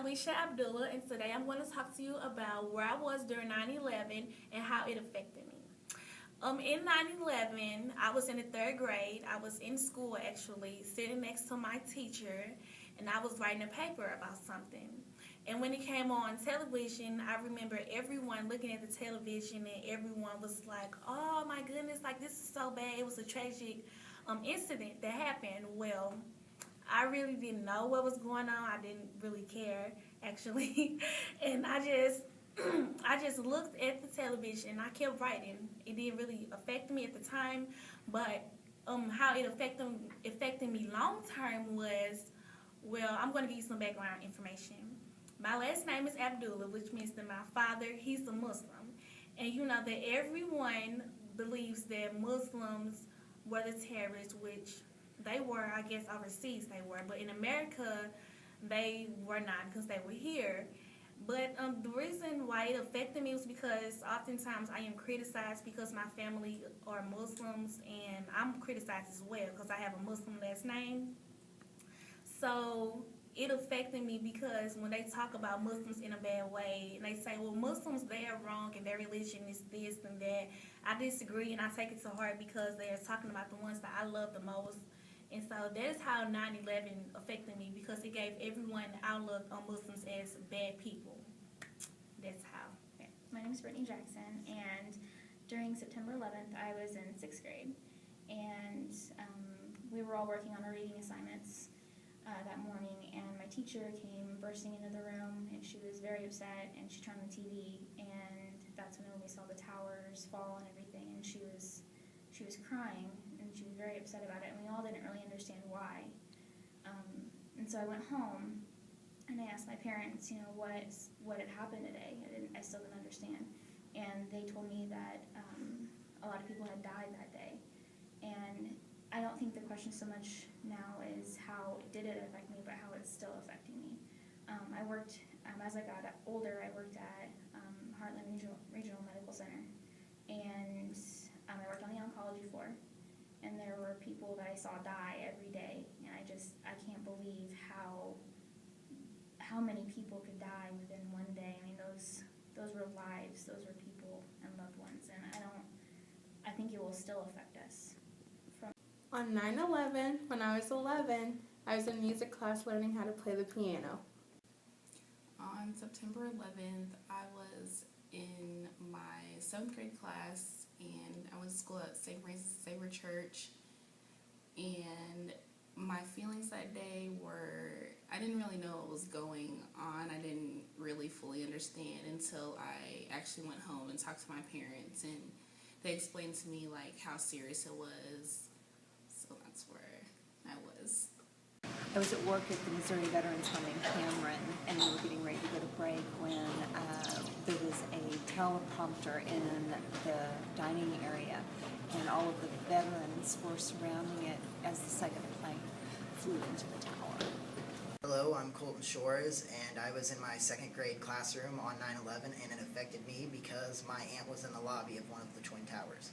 Alicia Abdullah, and today I'm going to talk to you about where I was during 9/11 and how it affected me. In 9/11, I was in the third grade. I was in school actually, sitting next to my teacher, and I was writing a paper about something. And when it came on television, I remember everyone looking at the television, and everyone was like, "Oh my goodness, like this is so bad." It was a tragic incident that happened. Well, I really didn't know what was going on. I didn't really care, actually. And I just looked at the television and I kept writing. It didn't really affect me at the time, but how it affected me long term was, well, I'm going to give you some background information. My last name is Abdullah, which means that my father, he's a Muslim. And you know that everyone believes that Muslims were the terrorists, which they were, I guess, overseas they were. But in America, they were not because they were here. But the reason why it affected me was because oftentimes I am criticized because my family are Muslims, and I'm criticized as well because I have a Muslim last name. So it affected me because when they talk about Muslims in a bad way, and they say, well, Muslims, they are wrong and their religion is this and that, I disagree and I take it to heart because they are talking about the ones that I love the most. And so that is how 9/11 affected me, because it gave everyone an outlook on Muslims as bad people. That's how. Okay. My name is Brittany Jackson, and during September 11th, I was in 6th grade, and we were all working on our reading assignments that morning, and my teacher came bursting into the room, and she was very upset, and she turned on the TV, and that's when we saw the towers fall and everything, and she was crying, and she was very upset about it, and we all didn't really understand why. And so I went home, and I asked my parents, you know, what had happened today. I still didn't understand, and they told me that a lot of people had died that day. And I don't think the question so much now is how did it affect me, but how it's still affecting me. I worked, as I got older, I worked at Heartland Regional Medical Center, and I worked on the oncology floor, and there were people that I saw die every day, and I can't believe how many people could die within one day. I mean, those were lives, those were people and loved ones, and I think it will still affect us. On 9/11, when I was 11, I was in music class learning how to play the piano. On September 11th, I was in my 7th grade class, and I went to school at St. Francis Xavier Church, and my feelings that day were, I didn't really know what was going on. I didn't really fully understand until I actually went home and talked to my parents, and they explained to me like how serious it was. So that's where I was. I was at work at the Missouri Veterans Home in Cameron, and we were getting ready to go to break when there was a teleprompter in the dining area, and all of the veterans were surrounding it as the second plane flew into the tower. Hello, I'm Colton Shores, and I was in my 2nd grade classroom on 9/11, and it affected me because my aunt was in the lobby of one of the Twin Towers.